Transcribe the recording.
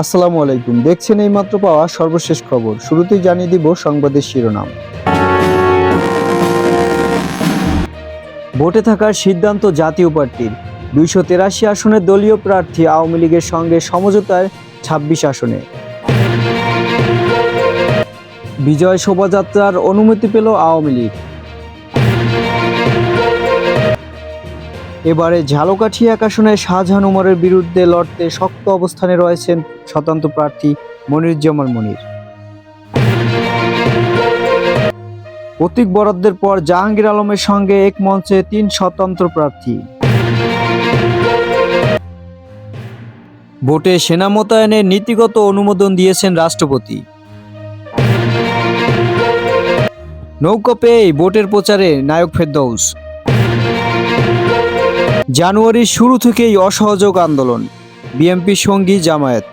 আসসালামু আলাইকুম, দেখছেন এইমাত্র পাওয়া সর্বশেষ খবর। শুরুতেই জানিয়ে দিব সংবাদের শিরোনাম। ভোটে থাকার সিদ্ধান্ত জাতীয় পার্টির। 283 আসনের দলীয় প্রার্থী আওয়ামী লীগের সঙ্গে সমঝোতায় 26 আসনে। বিজয় শোভাযাত্রার অনুমতি পেল আওয়ামী লীগ। এবারে ঝালকাঠি 1 আসনে শাহজাহান ওমরের বিরুদ্ধে লড়তে শক্ত অবস্থানে রয়েছেন স্বতন্ত্র প্রার্থী মনিরুজ্জামান মনির। প্রতীক বরাদ্দের পর জাহাঙ্গীর আলমের সঙ্গে এক মঞ্চে 3 স্বতন্ত্র প্রার্থী। ভোটে সেনা মোতায়েনের নীতিগত অনুমোদন দিয়েছেন রাষ্ট্রপতি। নৌকা পেয়েই ভোটের প্রচারে নায়ক ফেরদৌস। জানুয়ারির শুরু থেকেই অসহযোগ আন্দোলন, বিএনপির সঙ্গী জামায়াত।